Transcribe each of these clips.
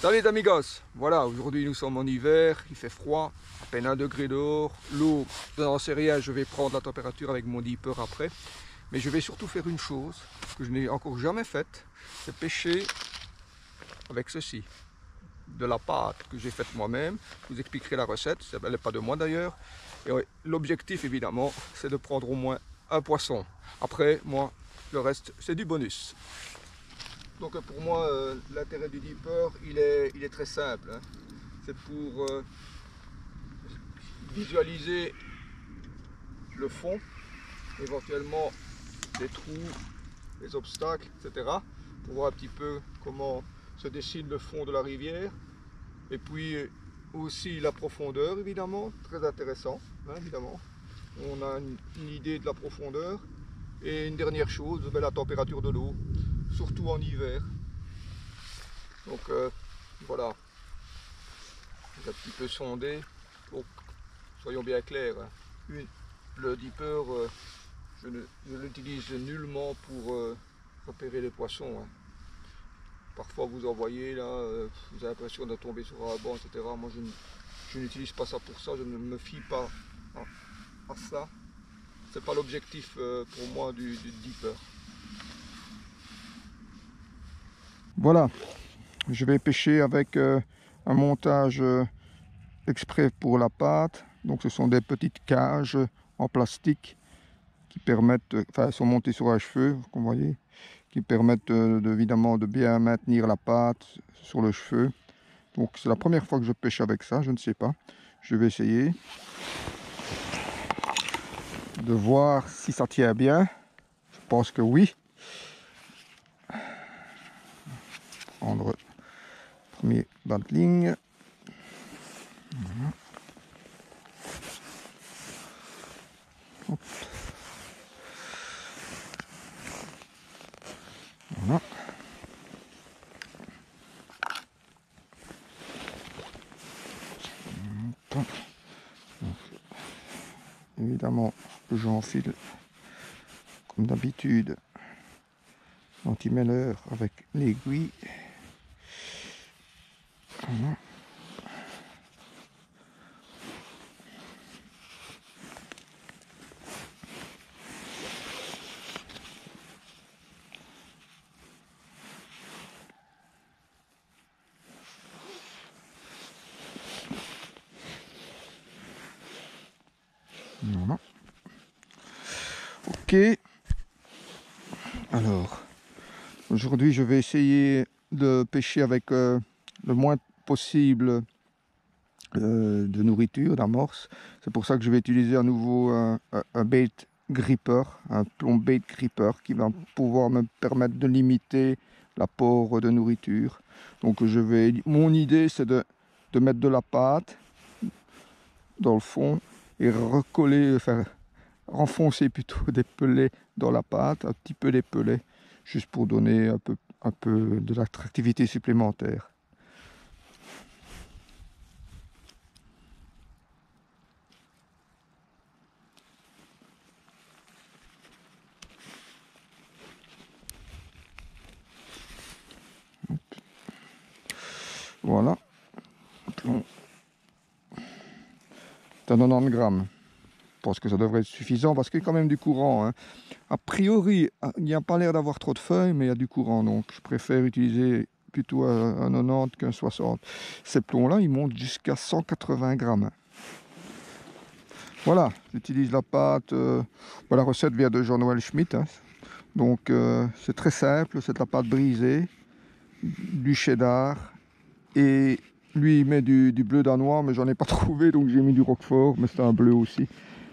Salut amigos, voilà, aujourd'hui nous sommes en hiver, il fait froid, à peine 1 degré dehors, l'eau, je n'en sais rien, je vais prendre la température avec mon dipper après, mais je vais surtout faire une chose que je n'ai encore jamais faite, c'est pêcher avec ceci, de la pâte que j'ai faite moi-même. Je vous expliquerai la recette, elle n'est pas de moi d'ailleurs, et l'objectif évidemment c'est de prendre au moins un poisson. Après, moi, le reste c'est du bonus. Donc pour moi, l'intérêt du dipper, il est très simple. Hein. C'est pour visualiser le fond, éventuellement les trous, les obstacles, etc. Pour voir un petit peu comment se dessine le fond de la rivière. Et puis aussi la profondeur, évidemment, très intéressant, hein, évidemment. On a une idée de la profondeur. Et une dernière chose, ben, la température de l'eau, surtout en hiver. Donc voilà, j'ai un petit peu sondé, donc soyons bien clairs, hein. Le dipper, je l'utilise nullement pour repérer les poissons. Hein. Parfois vous en voyez là, vous avez l'impression de tomber sur un banc, etc. Moi je n'utilise pas ça pour ça, je ne me fie pas à ça. C'est pas l'objectif pour moi du dipper. Voilà. Je vais pêcher avec un montage exprès pour la pâte. Donc ce sont des petites cages en plastique qui permettent, enfin elles sont montées sur un cheveu, comme vous voyez, qui permettent évidemment de bien maintenir la pâte sur le cheveu. Donc c'est la première fois que je pêche avec ça, je ne sais pas. Je vais essayer de voir si ça tient bien. Je pense que oui. Prendre premier bas de ligne. Voilà. Hop. Voilà. Donc, évidemment, j'enfile comme d'habitude l'anti-mêleur avec l'aiguille. Voilà. Voilà. Ok. Alors, aujourd'hui, je vais essayer de pêcher avec le moins possible de nourriture, d'amorce. C'est pour ça que je vais utiliser à nouveau un bait gripper, un plomb bait gripper qui va pouvoir me permettre de limiter l'apport de nourriture. Donc, mon idée, c'est de mettre de la pâte dans le fond et recoller, enfin renfoncer plutôt des pelets dans la pâte, un petit peu les pelets, juste pour donner un peu de l'attractivité supplémentaire. Voilà. C'est à 90 grammes. Je pense que ça devrait être suffisant parce qu'il y a quand même du courant. Hein. A priori, il n'y a pas l'air d'avoir trop de feuilles, mais il y a du courant. Donc je préfère utiliser plutôt un 90 qu'un 60. Ces plombs-là, ils montent jusqu'à 180 grammes. Voilà, j'utilise la pâte. La recette vient de Jean-Noël Schmitt. Hein. Donc c'est très simple, c'est de la pâte brisée, du cheddar et lui il met du bleu danois, mais j'en ai pas trouvé, donc j'ai mis du roquefort, mais c'est un bleu aussi.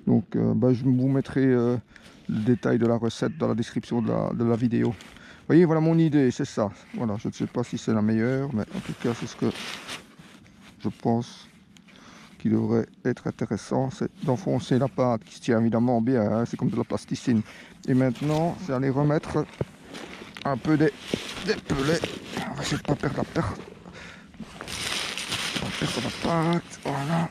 Donc je vous mettrai le détail de la recette dans la description de la vidéo. Vous voyez, voilà mon idée, c'est ça. Voilà, je ne sais pas si c'est la meilleure, mais en tout cas c'est ce que je pense qui devrait être intéressant, c'est d'enfoncer la pâte qui se tient évidemment bien, hein, c'est comme de la plasticine. Et maintenant, c'est aller remettre un peu des pelets. On va essayer de ne pas perdre la perte. On va perdre la pâte, voilà.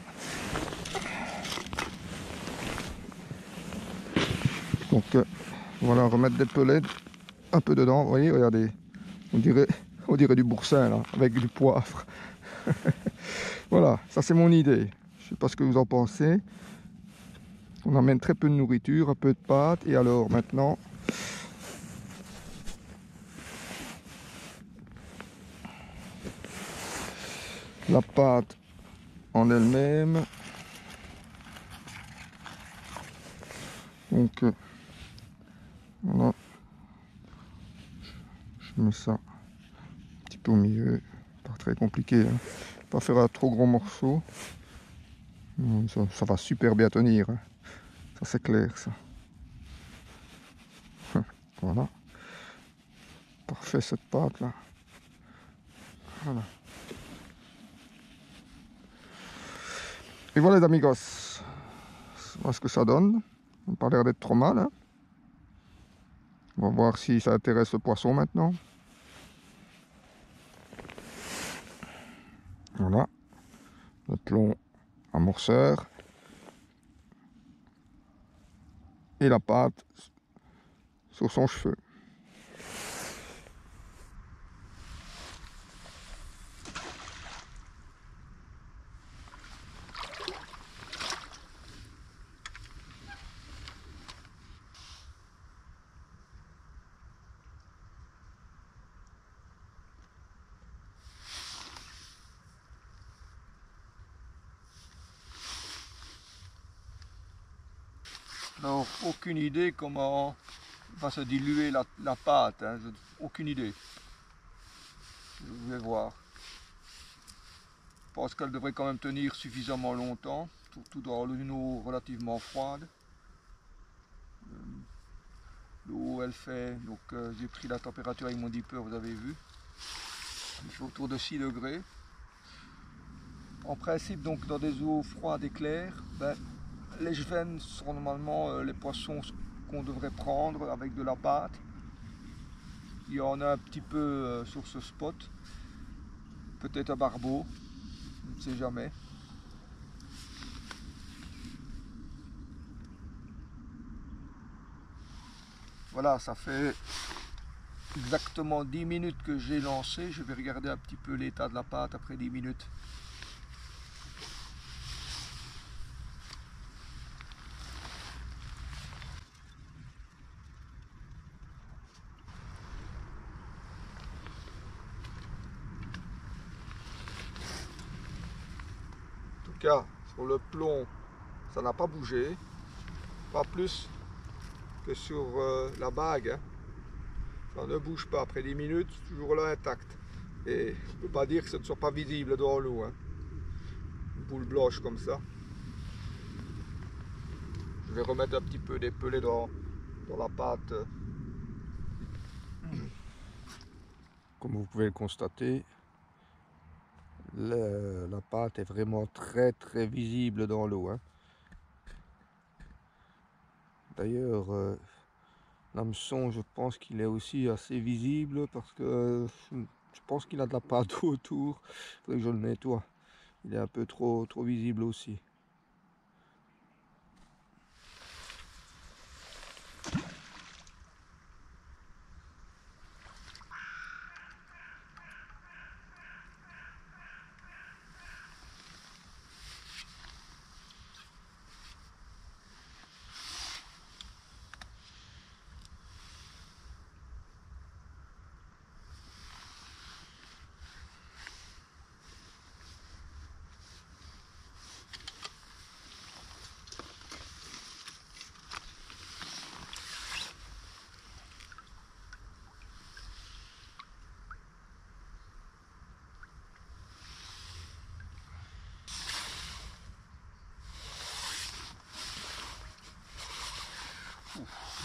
Donc voilà, remettre des pelets un peu dedans, vous voyez, regardez, on dirait On dirait du boursin là, avec du poivre. Voilà, ça c'est mon idée. Je sais pas ce que vous en pensez. On amène très peu de nourriture, un peu de pâte. Et alors maintenant, la pâte en elle-même. Donc voilà, je mets ça un petit peu au milieu, pas très compliqué, hein. Pas faire un trop gros morceau. Ça va super bien tenir, hein. Ça c'est clair ça. Voilà, parfait cette pâte là. Voilà. Et voilà les amigos, voilà ce que ça donne. Ça n'a pas l'air d'être trop mal, hein. On va voir si ça intéresse le poisson maintenant. Voilà, le plomb amorceur et la pâte sur son cheveu. Alors, aucune idée comment va se diluer la pâte, hein. Aucune idée. Je vais voir. Je pense qu'elle devrait quand même tenir suffisamment longtemps, surtout dans une eau relativement froide. L'eau elle fait, donc j'ai pris la température avec mon dipper, vous avez vu. Il fait autour de 6 degrés. En principe, donc dans des eaux froides et claires, les jevens sont normalement les poissons qu'on devrait prendre avec de la pâte. Il y en a un petit peu sur ce spot. Peut-être un barbeau, je ne sais jamais. Voilà, ça fait exactement 10 minutes que j'ai lancé. Je vais regarder un petit peu l'état de la pâte après 10 minutes. En tout cas, sur le plomb, ça n'a pas bougé. Pas plus que sur la bague, hein. Ça ne bouge pas. Après 10 minutes, toujours là intact. Et je ne peux pas dire que ce ne soit pas visible dans l'eau, hein. Une boule blanche comme ça. Je vais remettre un petit peu des pelets dans la pâte. Comme vous pouvez le constater, la pâte est vraiment très visible dans l'eau, hein. D'ailleurs, l'hameçon, je pense qu'il est aussi assez visible parce que je pense qu'il a de la pâte autour. Il faudrait que je le nettoie. Il est un peu trop visible aussi.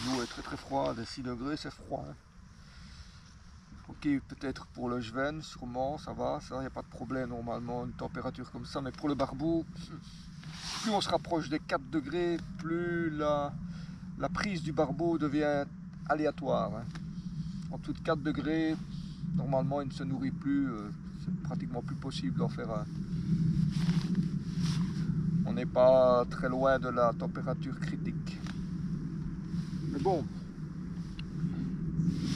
L'eau est très froide, 6 degrés c'est froid, hein. Ok, peut-être pour le jeven, sûrement, ça va, ça, il n'y a pas de problème normalement, une température comme ça, mais pour le barbou, plus on se rapproche des 4 degrés, plus la prise du barbeau devient aléatoire, hein. En dessous de 4 degrés, normalement il ne se nourrit plus, c'est pratiquement plus possible d'en faire un. On n'est pas très loin de la température critique. Mais bon,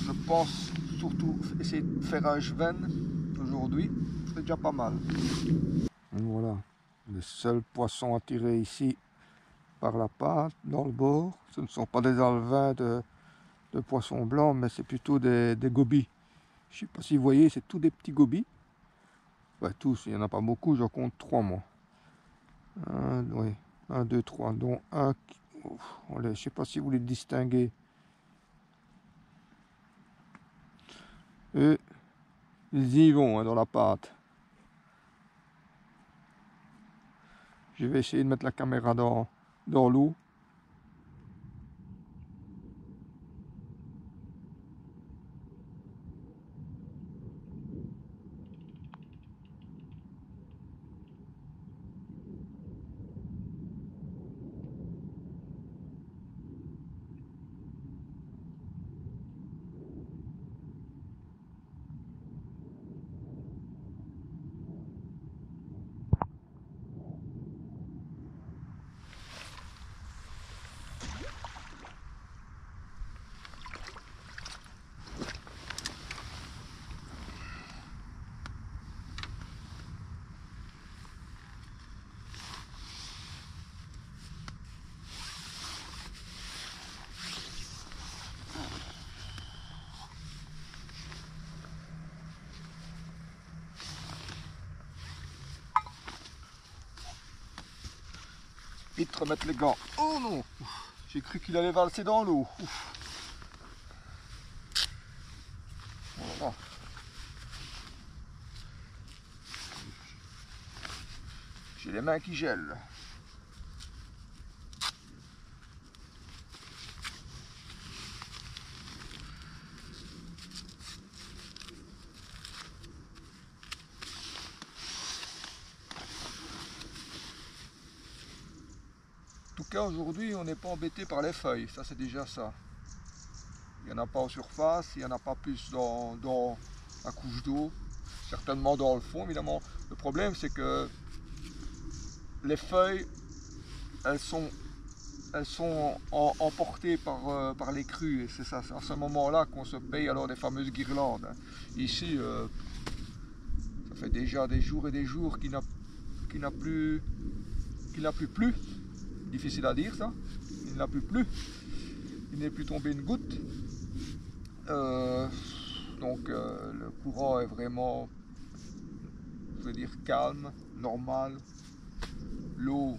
je pense surtout essayer de faire un Schwen aujourd'hui, c'est déjà pas mal. Voilà, les seuls poissons attirés ici par la pâte dans le bord, ce ne sont pas des alevins de poissons blancs, mais c'est plutôt des gobies. Je ne sais pas si vous voyez, c'est tous des petits gobies. Ouais, tous, il n'y en a pas beaucoup, j'en compte 3 moi. Oui, 1, 2, 3, dont un qui... je ne sais pas si vous les distinguez. Et ils y vont hein, dans la pâte. Je vais essayer de mettre la caméra dans l'eau. Vite remettre les gants. Oh non, j'ai cru qu'il allait valser dans l'eau. Voilà. J'ai les mains qui gèlent. En tout cas aujourd'hui on n'est pas embêté par les feuilles, ça c'est déjà ça. Il n'y en a pas en surface, il n'y en a pas plus dans la couche d'eau, certainement dans le fond évidemment. Le problème c'est que les feuilles elles sont emportées par les crues et c'est ça, c'est à ce moment là qu'on se paye alors des fameuses guirlandes. Ici ça fait déjà des jours et des jours qu'il n'a plus plu. Difficile à dire ça, il n'a plus plu, il n'est plus tombé une goutte. Donc le courant est vraiment, je veux dire, calme, normal. L'eau,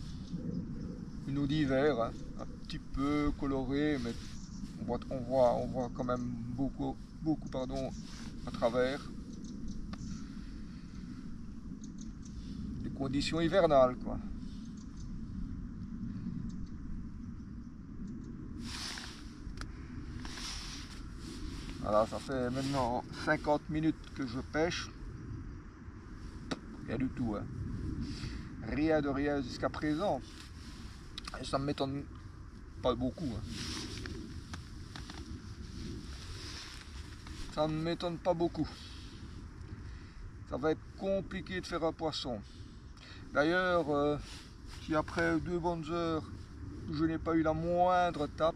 une eau d'hiver, hein, un petit peu colorée, mais on voit quand même beaucoup à travers. Des conditions hivernales, quoi. Voilà, ça fait maintenant 50 minutes que je pêche. Rien du tout, hein. Rien de rien jusqu'à présent. Et ça ne m'étonne pas beaucoup. Hein. Ça ne m'étonne pas beaucoup. Ça va être compliqué de faire un poisson. D'ailleurs, si après 2 bonnes heures, je n'ai pas eu la moindre tape,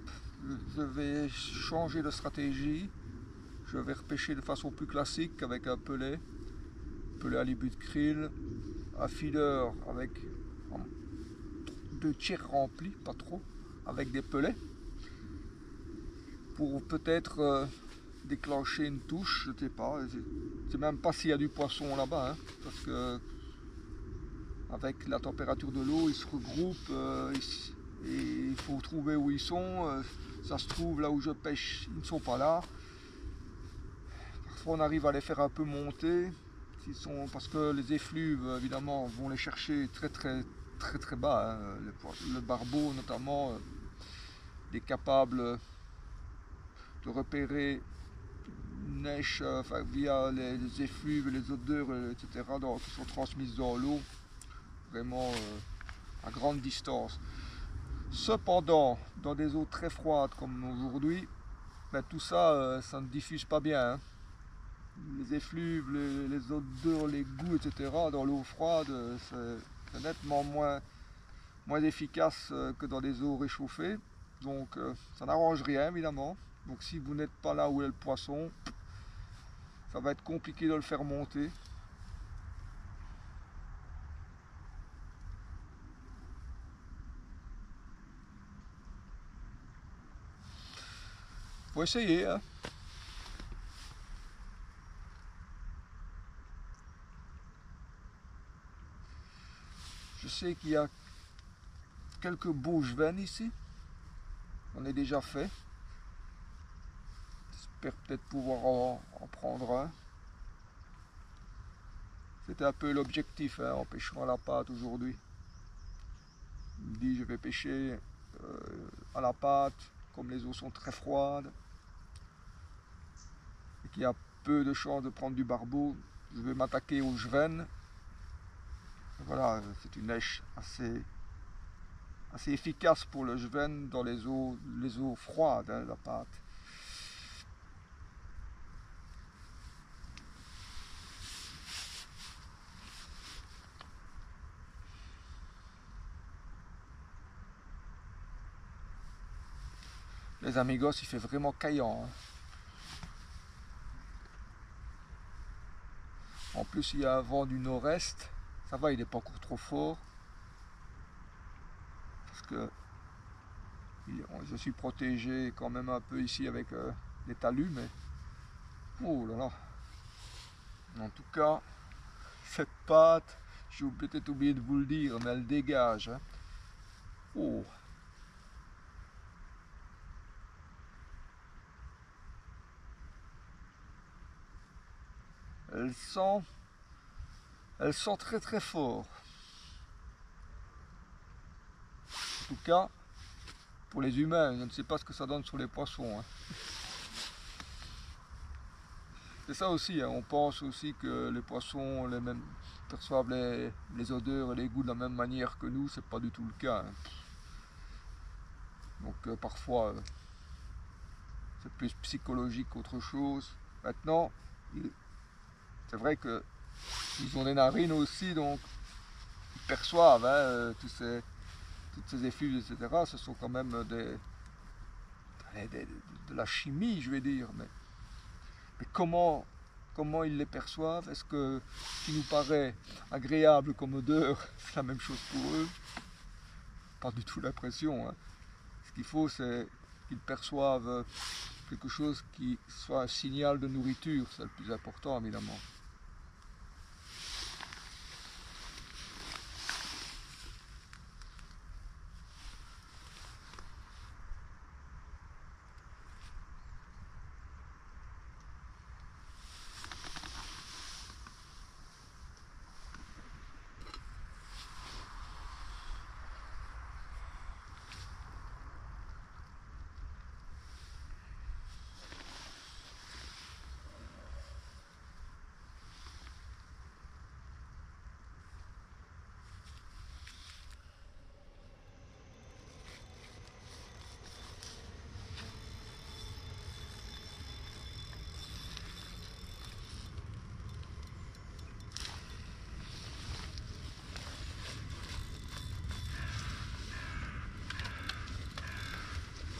je vais changer de stratégie. Je vais repêcher de façon plus classique avec un pelet à l'ébut de krill, un feeder avec 2 tirs remplis, pas trop, avec des pelets, pour peut-être déclencher une touche, je ne sais pas, je sais même pas s'il y a du poisson là-bas, hein, parce que avec la température de l'eau, ils se regroupent et il faut trouver où ils sont. Ça se trouve là où je pêche, ils ne sont pas là. Parfois on arrive à les faire un peu monter, parce que les effluves évidemment vont les chercher très bas. Hein. Le barbeau notamment est capable de repérer une neige via les effluves, les odeurs, etc. qui sont transmises dans l'eau, vraiment à grande distance. Cependant, dans des eaux très froides comme aujourd'hui, ben, tout ça, ça ne diffuse pas bien. Hein. Les effluves, les odeurs, les goûts, etc. dans l'eau froide, c'est nettement moins efficace que dans des eaux réchauffées. Donc ça n'arrange rien évidemment. Donc si vous n'êtes pas là où est le poisson, ça va être compliqué de le faire monter. Faut essayer, hein. Je sais qu'il y a quelques bouches veines ici. On est déjà fait. J'espère peut-être pouvoir en prendre un. C'était un peu l'objectif, hein, en pêchant à la pâte aujourd'hui. Je me dis je vais pêcher à la pâte, comme les eaux sont très froides et qu'il y a peu de chances de prendre du barbeau, je vais m'attaquer aux jevènes. Voilà, c'est une lèche assez efficace pour le jevenne dans les eaux froides, hein, la pâte. Les amigos, il fait vraiment caillant, hein. En plus, il y a un vent du nord-est. Ça va, il n'est pas encore trop fort. Parce que je suis protégé quand même un peu ici avec des talus, mais... Oh là là. En tout cas, cette pâte, j'ai peut-être oublié de vous le dire, mais elle dégage, hein. Oh. Elle sent très très fort. En tout cas, pour les humains, je ne sais pas ce que ça donne sur les poissons, hein. C'est ça aussi, hein, on pense aussi que les poissons perçoivent les odeurs et les goûts de la même manière que nous, c'est pas du tout le cas, hein. Donc parfois, c'est plus psychologique qu'autre chose. Maintenant, c'est vrai que ils ont des narines aussi, donc ils perçoivent, hein, toutes ces effluves, etc. Ce sont quand même de la chimie, je vais dire. Mais comment ils les perçoivent? Est-ce que ce qui nous paraît agréable comme odeur, c'est la même chose pour eux? Pas du tout l'impression, hein. Ce qu'il faut, c'est qu'ils perçoivent quelque chose qui soit un signal de nourriture, c'est le plus important évidemment.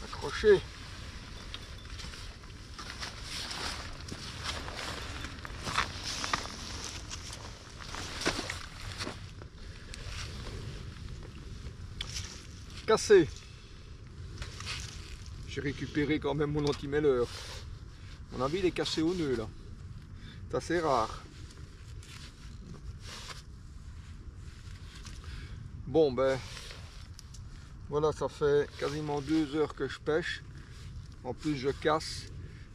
Accroché. Cassé. J'ai récupéré quand même mon anti-mêleur. À mon avis, il est cassé au nœud là. C'est assez rare. Bon ben, voilà, ça fait quasiment 2 heures que je pêche. En plus, je casse.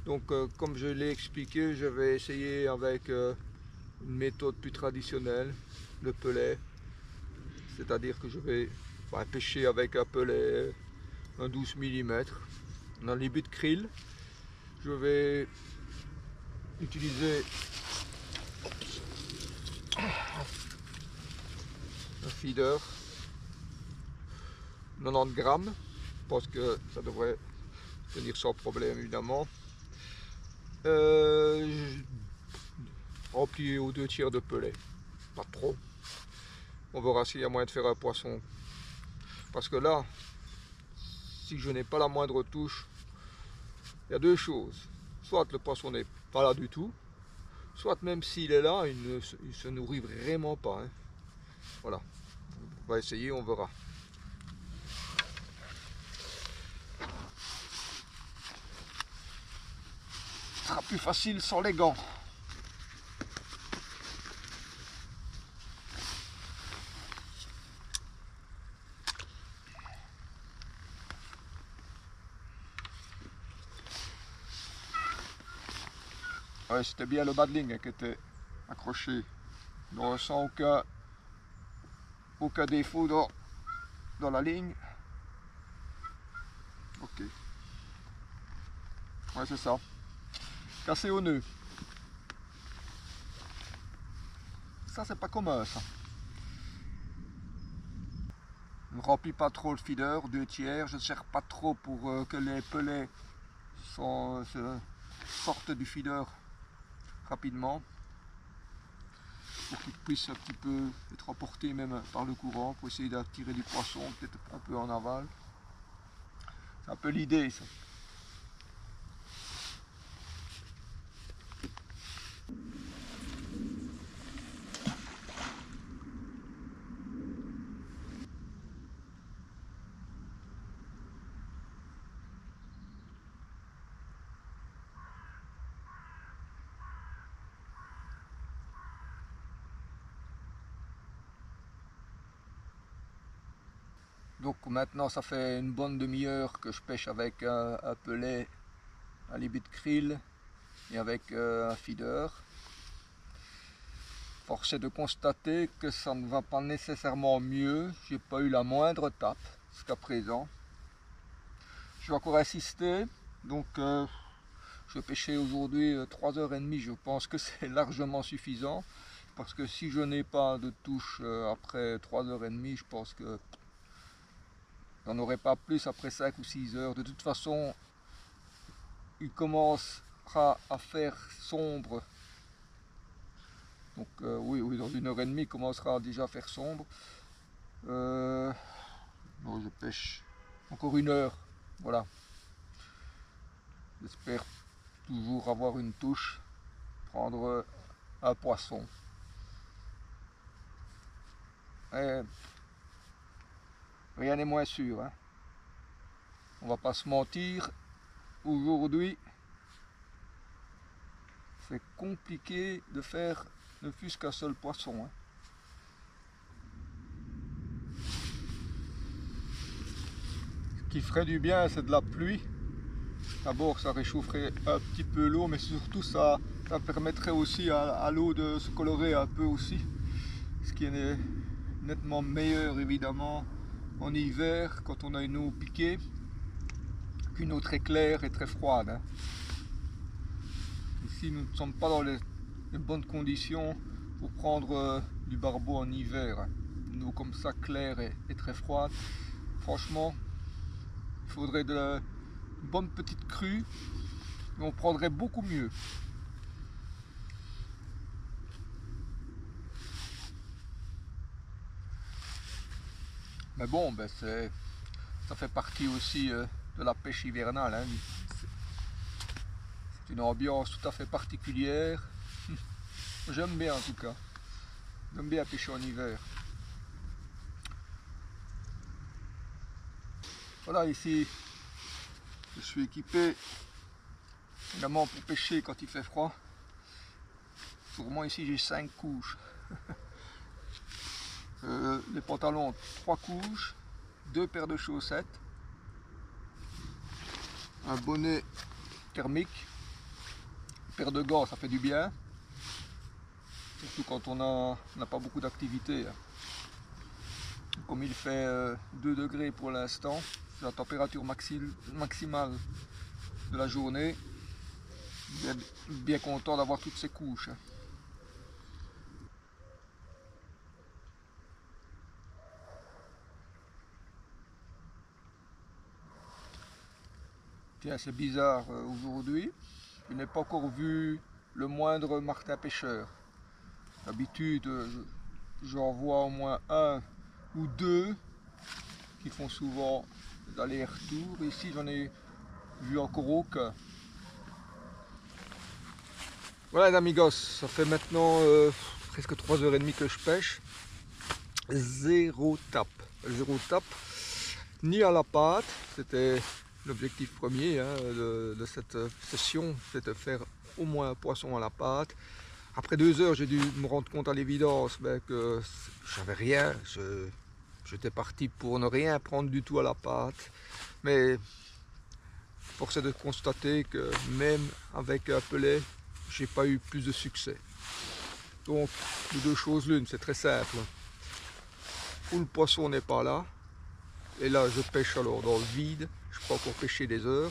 Donc, comme je l'ai expliqué, je vais essayer avec une méthode plus traditionnelle, le pelet. C'est-à-dire que je vais pêcher avec un pelet, un 12 mm, un limite krill. Je vais utiliser un feeder 90 grammes. Je pense que ça devrait tenir sans problème évidemment. Rempli aux 2 tiers de pelet, pas trop. On verra s'il y a moyen de faire un poisson. Parce que là, si je n'ai pas la moindre touche, il y a 2 choses. Soit le poisson n'est pas là du tout, soit même s'il est là, il ne se nourrit vraiment pas, hein. Voilà, on va essayer, on verra. Ce sera plus facile sans les gants. Ouais, c'était bien le bas de ligne qui était accroché. On ne ressent aucun défaut dans la ligne. Ok. Ouais, c'est ça. Cassé au nœud. Ça, c'est pas commun, ça. Je ne remplis pas trop le feeder, 2/3. Je ne serre pas trop pour que les pelets sortent du feeder rapidement. Pour qu'ils puissent un petit peu être emportés même par le courant, pour essayer d'attirer du poisson, peut-être un peu en aval. C'est un peu l'idée, ça. Donc maintenant ça fait une bonne demi-heure que je pêche avec un pelet, un libit krill et avec un feeder. Force est de constater que ça ne va pas nécessairement mieux. J'ai pas eu la moindre tape jusqu'à présent. Je vais encore insister. Donc je vais pêcher aujourd'hui 3h30. Je pense que c'est largement suffisant. Parce que si je n'ai pas de touche après 3h30, je pense que j'en aurai pas plus après 5 ou 6 heures. De toute façon, il commencera à faire sombre. Donc oui, dans 1h30, il commencera déjà à faire sombre. Bon, je pêche encore 1 heure. Voilà. J'espère toujours avoir une touche, prendre un poisson. Et rien n'est moins sûr, hein. On va pas se mentir. Aujourd'hui, c'est compliqué de faire ne fût-ce qu'un seul poisson, hein. Ce qui ferait du bien, c'est de la pluie. D'abord, ça réchaufferait un petit peu l'eau, mais surtout ça permettrait aussi à l'eau de se colorer un peu aussi. Ce qui est nettement meilleur évidemment en hiver quand on a une eau piquée qu'une eau très claire et très froide, hein. Ici, nous ne sommes pas dans les bonnes conditions pour prendre du barbeau en hiver, hein. Une eau comme ça claire et très froide, franchement, il faudrait de bonne petite crue et on prendrait beaucoup mieux. Mais bon, ben ça fait partie aussi de la pêche hivernale, hein. C'est une ambiance tout à fait particulière. J'aime bien en tout cas. J'aime bien pêcher en hiver. Voilà, ici je suis équipé évidemment pour pêcher quand il fait froid. Pour moi ici j'ai 5 couches. Les pantalons 3 couches, 2 paires de chaussettes, un bonnet thermique, une paire de gants, ça fait du bien, surtout quand on n'a pas beaucoup d'activité. Comme il fait 2 degrés pour l'instant, c'est la température maximale de la journée, bien content d'avoir toutes ces couches. Tiens, c'est bizarre, aujourd'hui, je n'ai pas encore vu le moindre martin pêcheur. D'habitude, j'en vois au moins 1 ou 2 qui font souvent des allers-retours. Ici, j'en ai vu encore aucun. Voilà les amigos, ça fait maintenant presque 3h30 que je pêche. Zéro tape, ni à la pâte. C'était l'objectif premier de cette session, c'était faire au moins un poisson à la pâte. Après 2 heures, j'ai dû me rendre compte à l'évidence que j'avais rien. J'étais parti pour ne rien prendre du tout à la pâte. Mais force est de constater que même avec un pelet, j'ai pas eu plus de succès. Donc, de deux choses l'une, c'est très simple. Ou le poisson n'est pas là, et là je pêche alors dans le vide, je peux encore pêcher des heures.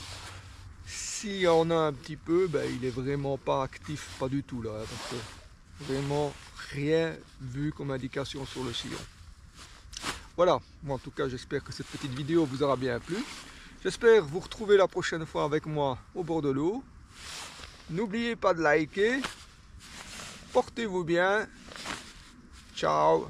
S'il y en a un petit peu, ben, il est vraiment pas actif, pas du tout là. Donc, vraiment rien vu comme indication sur le sillon. Voilà, moi en tout cas j'espère que cette petite vidéo vous aura bien plu. J'espère vous retrouver la prochaine fois avec moi au bord de l'eau. N'oubliez pas de liker. Portez-vous bien. Ciao.